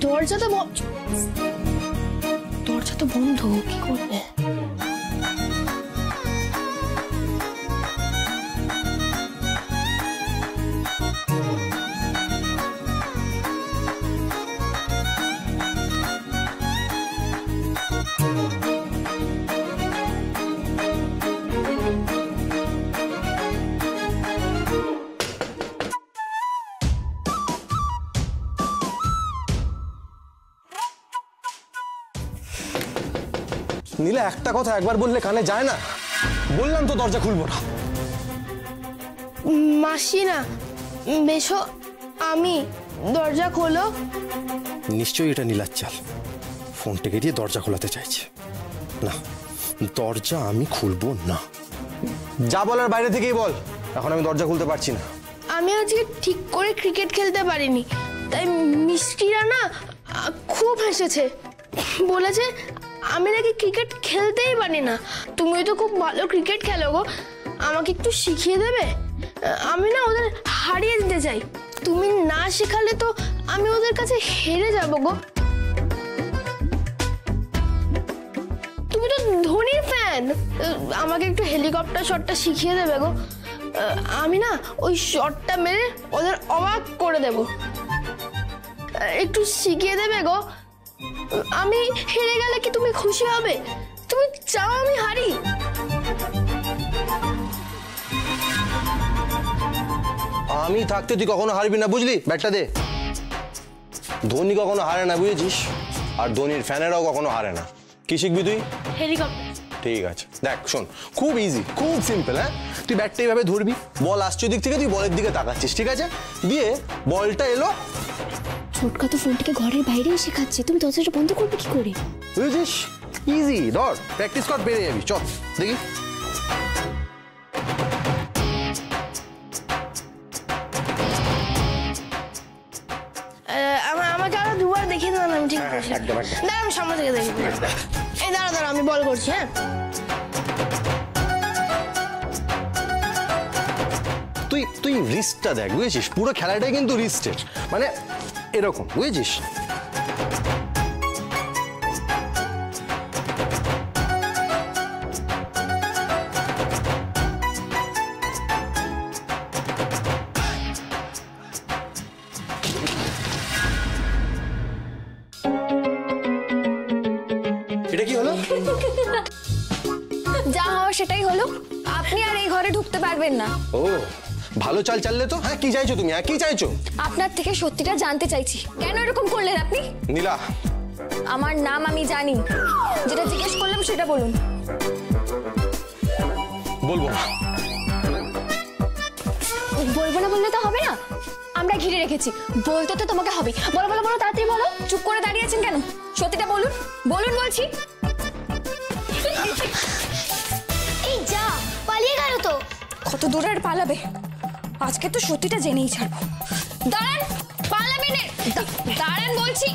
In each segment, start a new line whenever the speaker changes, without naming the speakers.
দরজা তো বন্ধ, কি করবে?
নীলা, একটা কথা একবার বললে কানে যায় না? বললাম তো দরজা খুলবো না।
মাসি না, বেশো, আমি, দরজা খোলো।
নিশ্চয়ই এটা নীলার চাল, ফোনটাকে দিয়ে দরজা খোলাতে চাইছে। না, দরজা আমি খুলবো না। যা বলার বাইরে থেকেই বল, এখন আমি দরজা খুলতে পারছি না।
আমি আজকে ঠিক করে ক্রিকেট খেলতে পারিনি, তাই মিষ্টিরা না খুব হেসেছে, বলেছে আমি নাকি ক্রিকেট খেলতেই পারি না। তুমি তো খুব ভালো ক্রিকেট খেলো গো, আমাকে একটু শিখিয়ে দেবে? আমি না ওদের হারিয়ে দিতে চাই, তুমি না শেখালে তো আমি ওদের কাছে হেরে যাবো গো। তুমি তো ধোনির ফ্যান, আমাকে একটু হেলিকপ্টার শটটা শিখিয়ে দেবে গো। আমি না ওই শটটা মেরে ওদের অবাক করে দেব, একটু শিখিয়ে দেবে গো। আমি হেরে গেলে কি তুমি খুশি হবে? তুমি চাও আমি হারি?
আমি থাকতে তুই কখনো হারবি না, বুঝলি? ব্যাটটা দে। ধোনি কখনো হারে না, বুঝেছিস? আর ধোনির ফ্যানেরাও কখনো হারে না। কি শিখবি তুই?
হেলিকপ্টার।
ঠিক আছে, দেখ শোন, খুব ইজি, খুব সিম্পল। হ্যাঁ, তুই ব্যাটটা এইভাবে ধরবি, বল আসছে দিক থেকে, তুই বলের দিকে তাকাচ্ছিস, ঠিক আছে? দিয়ে বলটা এলো।
ছোটকা তো ফোনটাকে ঘরের বাইরেই শেখাচ্ছে, তুমি দরজাটা বন্ধ করবে কি করে?
বুঝেছিস? ইজি, ধর, প্র্যাকটিস কর, পেরে যাবি। চল দেখি।
আমাকে আরো দুবার দেখিয়ে দেন, আমি ঠিক করছি। দাঁড়া, আমি সামনে থেকে দেখি। এই দাঁড়া, আমি বল করছি। হ্যাঁ,
তুই রিস্টটা দেখ, বুঝেছিস? পুরো খেলাটাই কিন্তু রিস্টের, মানে এরকম, বুঝেছিস? এটা কি হলো?
যা হওয়া সেটাই হলো, আপনি আর এই ঘরে ঢুকতে পারবেন না।
ও, ভালো চাল চাললে তো। হ্যাঁ, কি চাইছো তুমি? হ্যাঁ, কি চাইছো?
আপনার থেকে সত্যিটা জানতে চাইছি, কেন এরকম করলেন আপনি?
নীলা,
আমার নাম আমি জানি, যেটা জিজ্ঞেস করলাম সেটা বলুন।
বলবো না।
বলবো না বললে তো হবে না, আমরা ঘিরে রেখেছি, বলতে তো তোমাকে হবে। বলো বলো বলো, তাড়াতাড়ি বলো। চুপ করে দাঁড়িয়ে আছেন কেন? সত্যিটা বলুন, বলুন বলছি। এই যা, পালিয়ে গেল তো। কত দূর আর পালাবে? আজকে তো সত্যিটা জেনেই ছাড়বো। দাঁড়ান, পালাবেন, দাঁড়ান বলছি।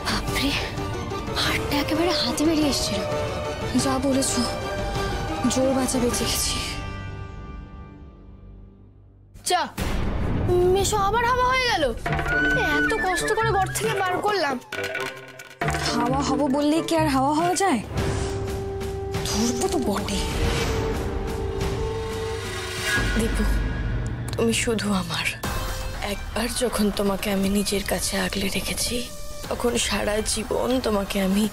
বাপরে, হাতটা একেবারে হাতে বেরিয়ে এসছিল। যা বলেছো, জোর বাঁচা বেঁচে গেছি।
চা, মেশো আবার হাওয়া হয়ে গেল। এত কষ্ট করে ঘর থেকে বার করলাম।
হাওয়া হব বললেই কি আর হাওয়া হওয়া যায়? ধরবো তো বটে।
দীপু, তুমি শুধু আমার। একবার যখন তোমাকে আমি নিজের কাছে আগলে রেখেছি, তখন সারা জীবন তোমাকে আমি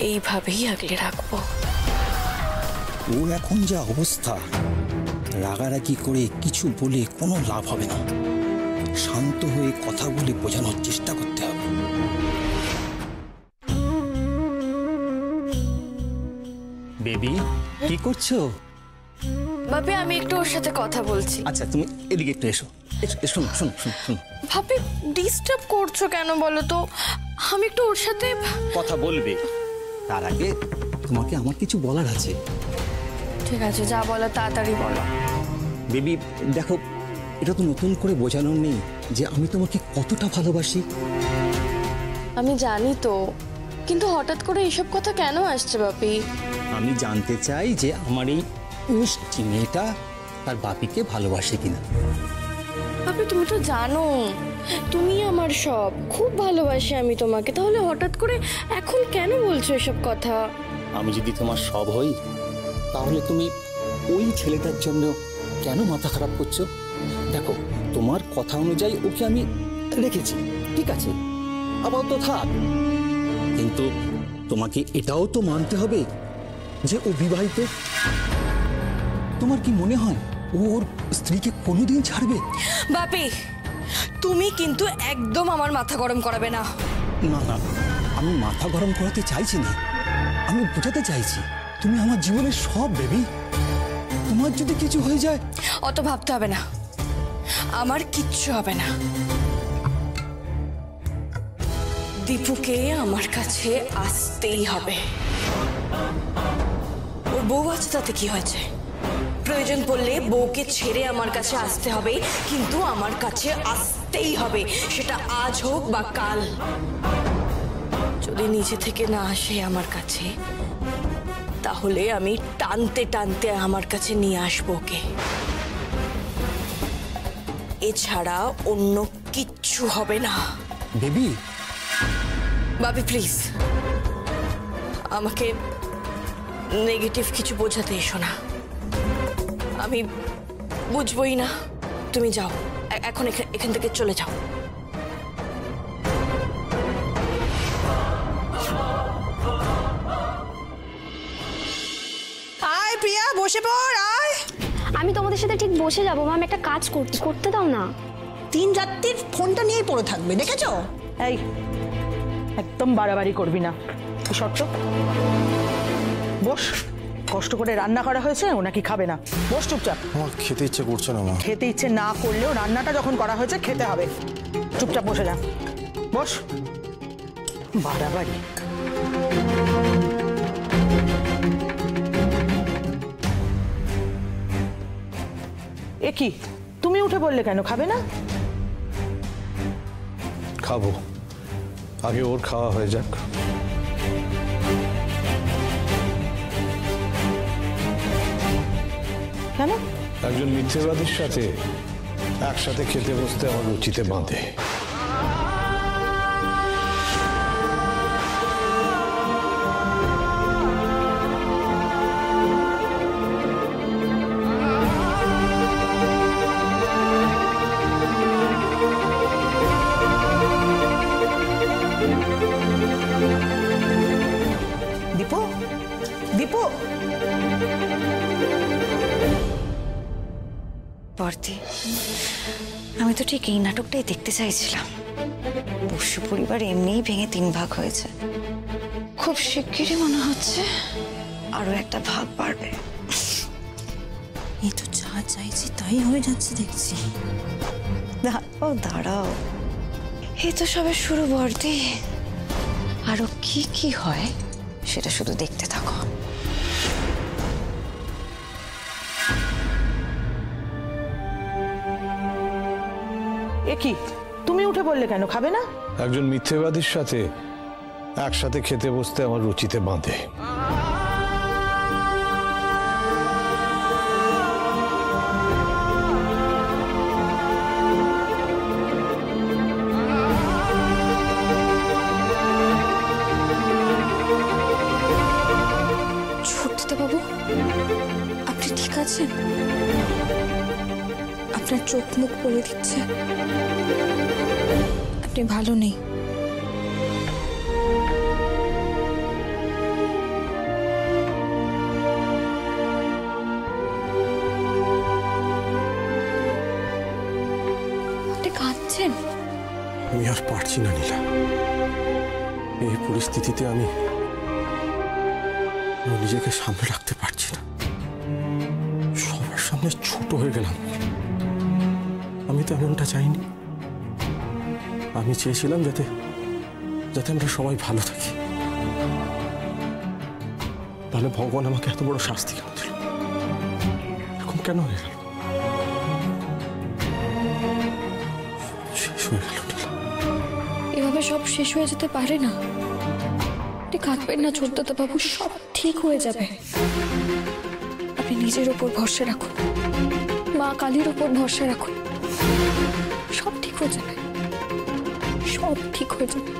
এইভাবেই আগলে রাখবো।
ও এখন যা অবস্থা, রাগারাগি করে কিছু বলে কোনো লাভ হবে না। শান্ত হয়ে কথা বলে বোঝানোর চেষ্টা করতে হবে। বেবি, কি করছো?
ভাবি, আমি একটু ওর সাথে কথা বলছি।
আচ্ছা, তুমি এদিকে একটু এসো। শোনো শোনো শোনো শোনো।
ভাবি, ডিস্টার্ব করছো কেন বলো তো? আমি একটু ওর সাথে
কথা বলবে, তার আগে তোমাকে আমার কিছু বলার আছে।
ঠিক আছে, যা বলো তাড়াতাড়ি বলো।
বেবি দেখো, এটা তো নতুন করে বোঝানোর নেই যে আমি তোমাকে কতটা ভালোবাসি।
আমি জানি তো, কিন্তু হঠাৎ করে এসব কথা কেন আসছে বাপি?
আমি জানতে চাই যে আমার এই মিষ্টি মেয়েটা তার বাপিকে ভালোবাসে কিনা।
বাপি তুমি তো জানো তুমি আমার সব, খুব ভালোবাসি আমি তোমাকে, তাহলে হঠাৎ করে এখন কেন বলছো এসব কথা?
আমি যদি তোমার সব হই তাহলে তুমি ওই ছেলেটার জন্য কেন মাথা খারাপ করছো? দেখো, তোমার কথা অনুযায়ী ওকে আমি রেখেছি, ঠিক আছে, আপাতত থাক, কিন্তু তোমাকে এটাও তো মানতে হবে যে ও বিবাহিত। তোমার কি মনে হয় ও ওর স্ত্রীকে কোনোদিন ছাড়বে?
বাপি তুমি কিন্তু একদম আমার মাথা গরম করাবে না।
না না, আমি মাথা গরম করাতে চাইছি না, আমি বোঝাতে চাইছি তুমি আমার জীবনের সব বেবি। তোমার যদি কিছু হয়ে যায়,
অত ভাবতে হবে না, আমার কিচ্ছু হবে না। দীপুকে আমার কাছে আসতেই হবে। ওর বউ আছে, তাতে কি হয়েছে? প্রয়োজন পড়লে বউকে ছেড়ে আমার কাছে আসতে হবে, কিন্তু আমার কাছে আসতেই হবে, সেটা আজ হোক বা কাল। যদি নিজে থেকে না আসে আমার কাছে, তাহলে আমি টানতে টানতে আমার কাছে নিয়ে আসবো ওকে। এছাড়া অন্য কিচ্ছু হবে না।
বেবি
বাবি প্লিজ, আমাকে নেগেটিভ কিছু বোঝাতে এসো না, আমি বুঝবই না। তুমি যাও এখন, এখান থেকে চলে যাও।
আয় প্রিয়া, বসে পড়, আয়।
আমি তোমাদের সাথে ঠিক বসে যাবো মা, আমি একটা কাজ করতে দাও না।
তিন রাত্রির ফোনটা নিয়েই পড়ে থাকবে, দেখেছো?
এই একদম বাড়াবাড়ি করবি না, কি শর্ত? বস, কষ্ট করে রান্না করা হয়েছে, ও নাকি খাবে না। বস চুপচাপ।
আমার খেতে ইচ্ছে করছে না মা।
খেতে ইচ্ছে না করলেও রান্নাটা যখন করা হয়েছে খেতে হবে। চুপচাপ বসে যা, বস। বাড়াবাড়ি। এ কি, তুমি উঠে বললে কেন? খাবে না?
খাবো, আগে ওর খাওয়া হয়ে যাক।
কেন?
একজন মিথ্যেবাদীর সাথে একসাথে খেতে বসতে আমার রুচিতে বাঁধে।
দীপু, দীপু।
বর্দি, আমি তো ঠিক এই নাটকটাই দেখতে চাইছিলাম। বসু পরিবার এমনিই ভেঙে 3 ভাগ হয়েছে, খুব শিগগিরই মনে হচ্ছে আরো একটা ভাগ বাড়বে।
এই তো যা চাইছি তাই হয়ে যাচ্ছে দেখছি।
দাঁড়াও দাঁড়াও, এই তো সবে শুরু বর্দি, আরো কি কি হয় সেটা শুধু দেখতে থাকো।
এ কি, তুমি উঠে বললে কেন? খাবে না?
একজন মিথ্যেবাদীর সাথে একসাথে খেতে বসতে আমার রুচিতে বাঁধে।
বাবু, আপনি ঠিক আছেন? আপনার চোখ মুখ বলে দিচ্ছে আপনি ভালো নেই। আপনি কাঁদছেন?
আমি আর পারছি না নীলা, এই পরিস্থিতিতে আমি নিজেকে সামনে রাখতে পারছি না। সবার সামনে ছোট হয়ে গেলাম। আমি তো এমনটা চাইনি। আমি চেয়েছিলাম যাতে আমরা সবাই ভালো থাকি। তাহলে ভগবান আমাকে এত বড় শাস্তি কেন দিল? এরকম কেন হয়ে গেল?
সব শেষ হয়ে যেতে পারে না। আপনি কাঁদবেন না ছোটদাদা বাবু, সব ঠিক হয়ে যাবে। আপনি নিজের উপর ভরসা রাখুন, মা কালীর উপর ভরসা রাখুন, সব ঠিক হয়ে যাবে, সব ঠিক হয়ে যাবে।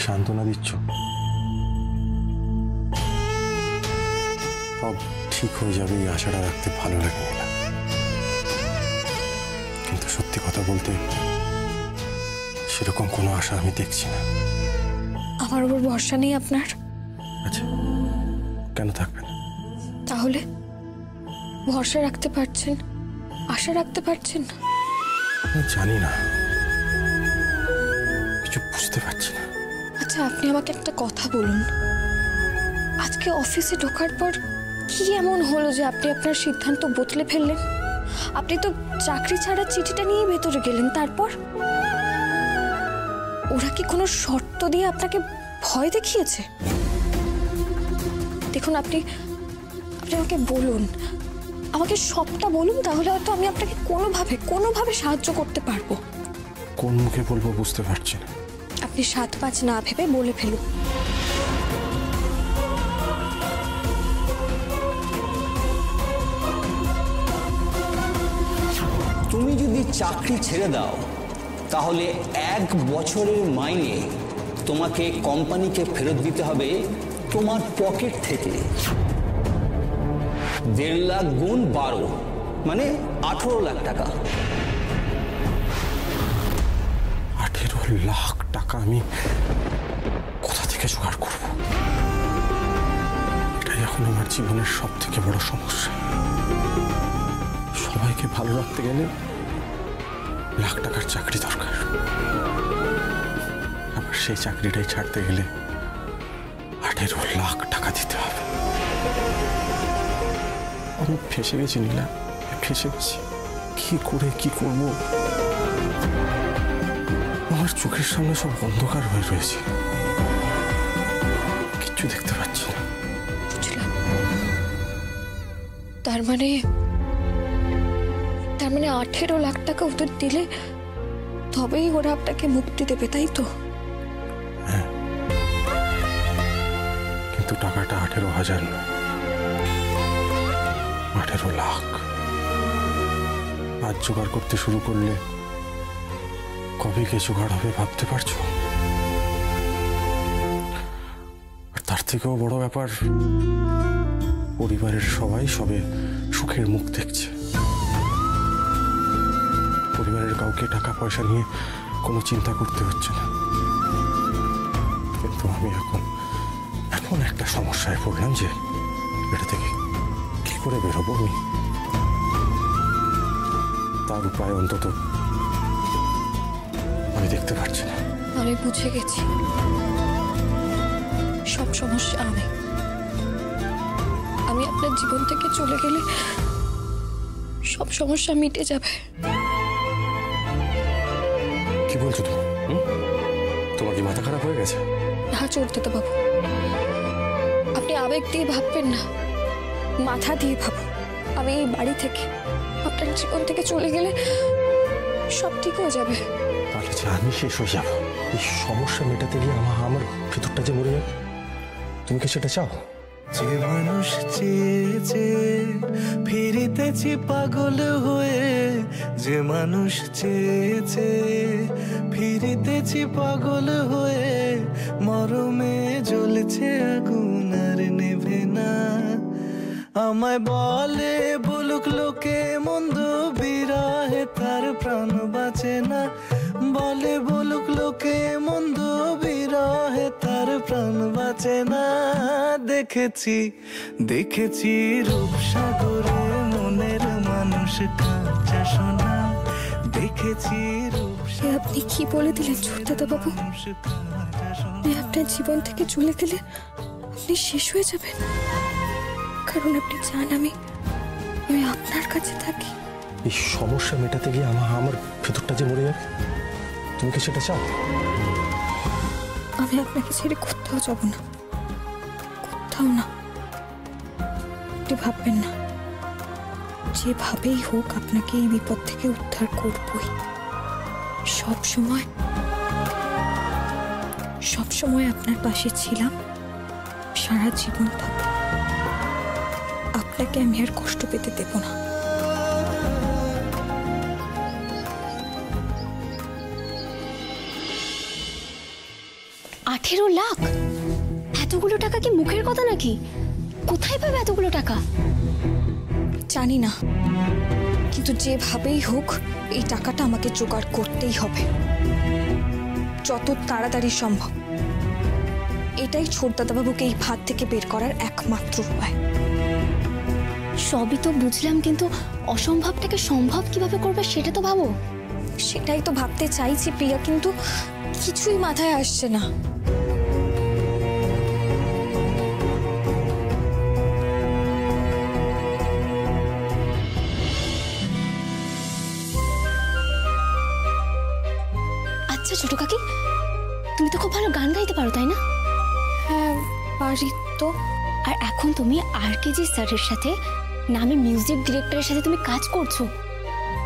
সান্ত্বনা দিচ্ছ? সব ঠিক হয়ে যাবে এই আশাটা রাখতে ভালো লাগে না, কিন্তু সত্যি কথা বলতে সেরকম কোনো আশা আমি দেখছি না।
আমার উপর ভরসা নেই আপনার?
আচ্ছা, কেন থাকবে না?
তাহলে ভরসা রাখতে পারছেন, আশা রাখতে পারছেন না?
আমি জানি না, কিছু বুঝতে পারছি না।
আচ্ছা, আপনি আমাকে একটা কথা বলুন, আজকে অফিসে ঢোকার পর কি এমন হলো যে আপনি আপনার সিদ্ধান্ত বদলে ফেললেন? আপনি তো চাকরি ছাড়ার চিঠিটা নিয়ে ভেতরে গেলেন, তারপর ওরা কি কোনো শর্ত দিয়ে আপনাকে ভয় দেখিয়েছে? দেখুন, আপনি আমাকে বলুন, আমাকে সবটা বলুন, তাহলে হয়তো আমি আপনাকে কোনোভাবে সাহায্য করতে পারবো।
কোন মুখে বলবো বুঝতে পারছি না।
আপনি 7-5 না ভেবে বলে ফেলুন।
তুমি যদি চাকরি ছেড়ে দাও তাহলে 1 বছরের মাইনে তোমাকে কোম্পানিকে ফেরত দিতে হবে তোমার পকেট থেকে। 1.5 লাখ গুণ 12 মানে 18 লাখ টাকা।
18 লাখ টাকা আমি কোথা থেকে জোগাড় করব? এটাই এখন আমার জীবনের সব থেকে বড় সমস্যা। সবাইকে ভালো রাখতে গেলে লাখ টাকার চাকরি দরকার, আবার সেই চাকরিটাই ছাড়তে গেলে 18 লাখ টাকা দিতে হবে। আমি ফেঁসে গেছি নীলা, ফেঁসে গেছি। কি করে কি করব? আমার চোখের সামনে সব অন্ধকার হয়ে রয়েছে, কিচ্ছু দেখতে পাচ্ছি না।
বুঝলাম, তার মানে 18 লাখ টাকা ওদের দিলে তবেই ওরা আপনাকে মুক্তি দেবে, তাই তো?
হ্যাঁ, কিন্তু টাকাটা 18,000 নয়, 18 লাখ। আজ জোগাড় করতে শুরু করলে কবে কে জোগাড় হবে ভাবতে পারছো? আর তার থেকেও বড় ব্যাপার, পরিবারের সবাই সবে সুখের মুখ দেখছে। পরিবারের কাউকে টাকা পয়সা নিয়ে কোনো চিন্তা করতে হচ্ছে না, কিন্তু আমি এখন একটা সমস্যায় পড়লাম যে এটা থেকে কি করে বেরোবো আমি, তার উপায় অন্তত আমি দেখতে পাচ্ছি না।
আমি বুঝে গেছি, সব সমস্যা আমি আপনার জীবন থেকে চলে গেলে সব সমস্যা মিটে যাবে।
কি বলছো তুমি? তোমার কি মাথা খারাপ হয়ে গেছে?
না চোরদাদা বাবু, আপনি আবেগ দিয়ে ভাববেন না, মাথা দিয়ে ভাবুন। আমি এই বাড়ি থেকে আপনার জীবন থেকে চলে গেলে সব ঠিক হয়ে যাবে।
তাহলে যে আমি শেষ হয়ে যাবো, এই সমস্যা মেটাতে গিয়ে আমার ভেতরটা যে মরে যাবে, তুমি কি সেটা চাও?
যে মানুষ চেয়েছে ফিরিতেছি পাগল হয়ে, যে মানুষ চেয়েছে ফিরিতেছি পাগল হয়ে, মরমে জ্বলছে আগুন আর নেভে না। আমায় বলে বলুক লোকে মন্দ, বিরহে তার প্রাণ বাঁচে না। বলে বলুক লোকে মন্দ, বিরহে তার প্রাণ বাঁচে না। দেখেছি রূপসাগরে মনের মানুষ কাঁচা সোনা। দেখেছি
আপনি কি বলে দিলেন চোরদাদা বাবু? আপনার জীবন থেকে চলে গেলে আপনি শেষ হয়ে যাবেন, কারণ আপনি চান আমি আপনার কাছে থাকি।
এই সমস্যা মেটাতে গিয়ে আমার ভেতরটা যে মরে যাবে, তুমি কি সেটা চাও?
আমি আপনাকে ছেড়ে কোথাও যাব না, কোথাও না। আপনি ভাববেন না, যেভাবেই হোক আপনাকে এই বিপদ থেকে উদ্ধার করবই। সব সময় আপনার পাশে ছিলাম, সারা জীবন থাকব। আপনাকে আমি আর কষ্ট পেতে দেব না।
18 লাখ? এতগুলো টাকা কি মুখের কথা নাকি? কোথায় পাবে এতগুলো টাকা?
জানি না, কিন্তু যেভাবেই হোক এই টাকাটা আমাকে জোগাড় করতেই হবে, যত তাড়াতাড়ি সম্ভব। এটাই ছোটদাদাবাবুকে এই ফাঁদ থেকে বের করার একমাত্র উপায়।
সবই তো বুঝলাম, কিন্তু অসম্ভবটাকে সম্ভব কিভাবে করবে সেটা তো ভাবো।
সেটাই তো ভাবতে চাইছি প্রিয়া, কিন্তু কিছুই মাথায় আসছে না।
আচ্ছা ছোট কাকি, তুমি তো খুব ভালো গান গাইতে পারো তাই না?
হ্যাঁ পারি তো।
আর এখন তুমি RKG স্যারের সাথে, নামে মিউজিক ডিরেক্টরের সাথে তুমি কাজ করছো,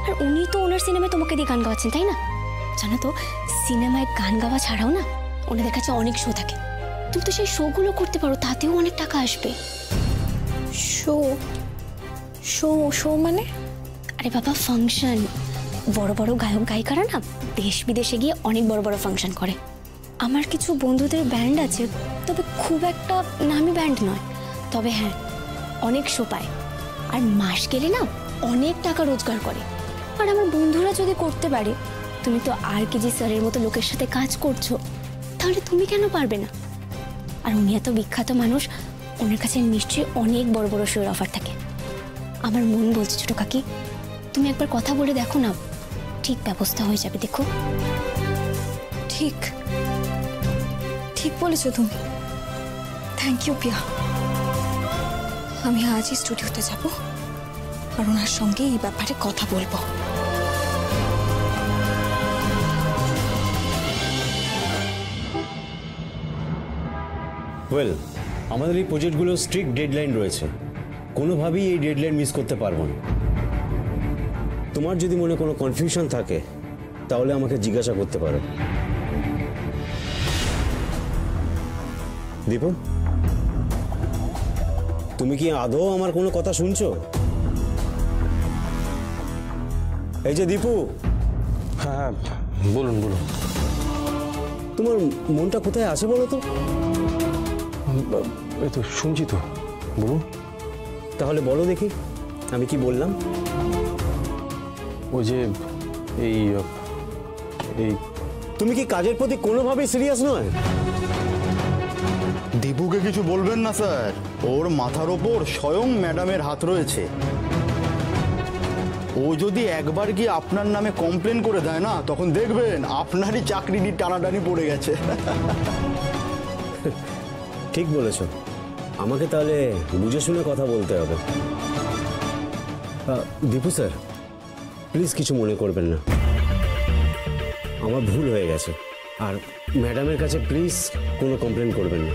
আর উনি তো ওনার সিনেমায় তোমাকে দিয়ে গান গাওয়াচ্ছেন তাই না? জানো তো, সিনেমায় গান গাওয়া ছাড়াও না ওনাদের কাছে অনেক শো থাকে। তুমি তো সেই শোগুলো করতে পারো, তাতেও অনেক টাকা আসবে।
শো শো শো মানে?
আরে বাবা, ফাংশন। বড় বড় গায়ক গায়িকারা না দেশ বিদেশে গিয়ে অনেক বড় বড় ফাংশন করে। আমার কিছু বন্ধুদের ব্যান্ড আছে, তবে খুব একটা নামি ব্যান্ড নয়, তবে হ্যাঁ অনেক শো পায়, আর মাস গেলে না অনেক টাকা রোজগার করে। আর আমার বন্ধুরা যদি করতে পারে, তুমি তো RKG স্যারের মতো লোকের সাথে কাজ করছো, তাহলে তুমি কেন পারবে না? আর উনি এত বিখ্যাত মানুষ, ওনার কাছে নিশ্চয়ই অনেক বড় বড় শোয়ের অফার থাকে। আমার মন বলছে ছোট কাকি, তুমি একবার কথা বলে দেখো না, ঠিক ব্যবস্থা হয়ে যাবে। দেখো,
ঠিক ঠিক বলেছো তুমি। থ্যাংক ইউ প্রিয়া। আমি আজই স্টুডিওতে যাব আর ওনার সঙ্গে এই ব্যাপারে কথা বলবো।
ওয়েল, আমাদের এই প্রজেক্টগুলো স্ট্রিক্ট ডেডলাইন রয়েছে, কোনোভাবেই এই ডেডলাইন মিস করতে পারবো না। তোমার যদি মনে কোনো কনফিউশন থাকে তাহলে আমাকে জিজ্ঞাসা করতে পারো। দীপু, তুমি কি আদৌ আমার কোনো কথা শুনছো? এই যে দীপু।
হ্যাঁ বলুন বলুন।
তোমার মনটা কোথায় আছে বলো তো?
এই তো শুনছি তো, বলুন।
তাহলে বলো দেখি আমি কি বললাম।
ওই যে এই এই
তুমি কি কাজের প্রতি কোনোভাবেই সিরিয়াস নয়?
দীপুকে কিছু বলবেন না স্যার, ওর মাথার ওপর স্বয়ং ম্যাডামের হাত রয়েছে। ও যদি একবার গিয়ে আপনার নামে কমপ্লেন করে দেয় না, তখন দেখবেন আপনারই চাকরিটি টানাটানি পড়ে গেছে।
ঠিক বলেছ, আমাকে তাহলে বুঝে শুনে কথা বলতে হবে। দীপু স্যার, প্লিজ কিছু মনে করবেন না, আমার ভুল হয়ে গেছে। আর ম্যাডামের কাছে প্লিজ কোনো কমপ্লেন করবেন না।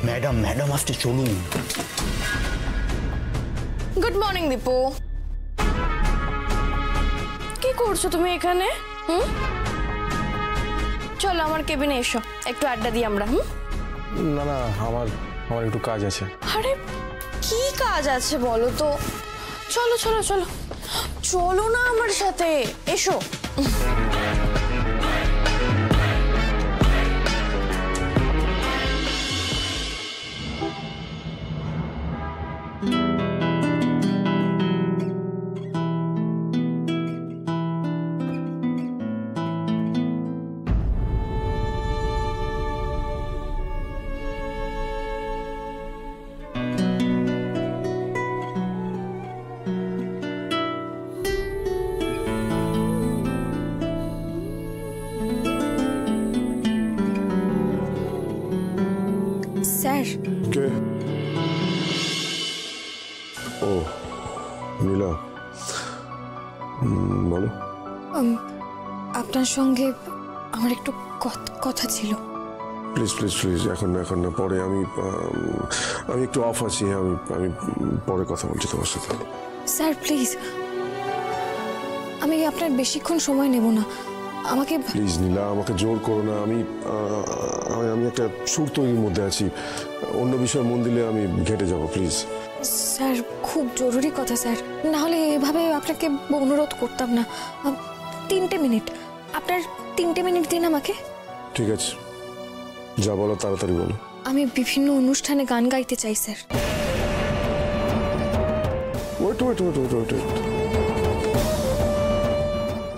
ম্যাডাম ম্যাডাম আসতে চলুন।
Good morning Dipu. কি করছো তুমি এখানে? চলো আমার কেবিনে এসো, একটু আড্ডা দিই আমরা।
না না, আমার একটু কাজ আছে।
আরে কি কাজ আছে বলো তো? চলো চলো চলো চলো না আমার সাথে, এসো।
স্যার।
কে? ও নীলা,
বলো।
আপনার সঙ্গে আমার একটু কথা ছিল।
প্লিজ প্লিজ প্লিজ, এখন না, পরে। আমি একটু অফ আছি, আমি পরে কথা বলছি তোমার সাথে।
স্যার প্লিজ, আমি আপনার বেশিক্ষণ সময় নেব না, আমাকে
প্লিজ নীলা, আমাকে জোর করো না। আমি একটা সুর তৈরির মধ্যে আছি, অন্য বিষয়ে মন দিলে আমি ঘেটে যাব। প্লিজ
স্যার, খুব জরুরি কথা স্যার, না হলে এভাবে আপনাকে অনুরোধ করতাম না। 3টে মিনিট, আপনার 3টে মিনিট দিন আমাকে।
ঠিক আছে, যা বলো তাড়াতাড়ি বলো।
আমি বিভিন্ন অনুষ্ঠানে গান গাইতে চাই স্যার।
ওয়েট,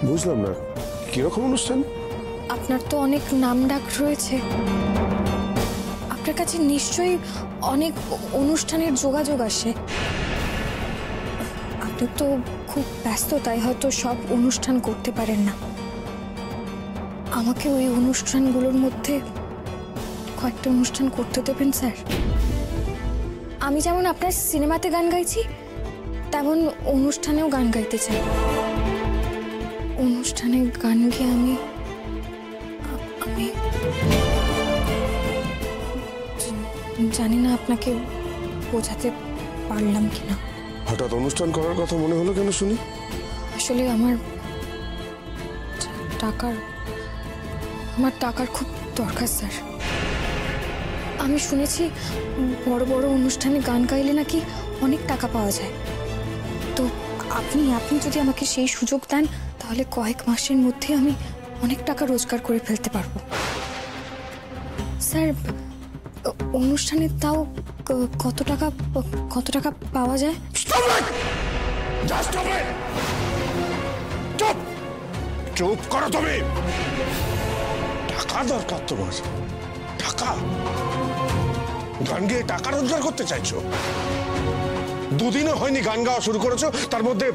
বুঝলাম না, কিরকম অনুষ্ঠান?
আপনার তো অনেক নাম ডাক রয়েছে, আপনার কাছে নিশ্চয়ই অনেক অনুষ্ঠানের যোগাযোগ আসে। আপনি তো খুব ব্যস্ত, তাই হয়তো সব অনুষ্ঠান করতে পারেন না। আমাকে ওই অনুষ্ঠানগুলোর মধ্যে কয়েকটা অনুষ্ঠান করতে দেবেন স্যার। আমি যেমন আপনার সিনেমাতে গান গাইছি, তেমন অনুষ্ঠানেও গান গাইতে চাই। অনুষ্ঠানে গান গেয়ে আমি জানি না আপনাকে বোঝাতে পারলাম কিনা।
হঠাৎ অনুষ্ঠান করার কথা মনে হলো কেন শুনি?
আসলে আমার টাকার খুব দরকার স্যার। আমি শুনেছি বড় বড় অনুষ্ঠানে গান গাইলে নাকি অনেক টাকা পাওয়া যায়। তো আপনি যদি আমাকে সেই সুযোগ দেন, তাহলে কয়েক মাসের মধ্যে আমি অনেক টাকা রোজগার করে ফেলতে পারবো। স্যার, অনুষ্ঠানে তাও কত টাকা পাওয়া যায়?
চুপ করো তুমি। টাকা দরকার তোমার? টাকা? গান গেয়ে টাকা রোজগার করতে চাইছো? দুদিনও হয়নি গান গাওয়া শুরু করেছো, তার মধ্যে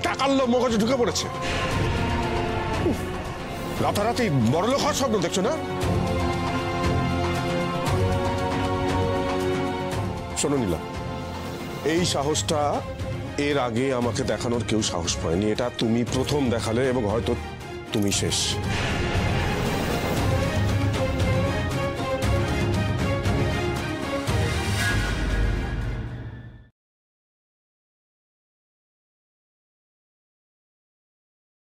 টাকার লোভ মগজে ঢুকে পড়েছে। রাতারাতি বড়লোক হওয়ার স্বপ্ন দেখছো না? শোনো নীলা, এই সাহসটা এর আগে আমাকে দেখানোর কেউ সাহস পায়নি। এটা তুমি প্রথম দেখালে এবং হয়তো তুমি শেষ।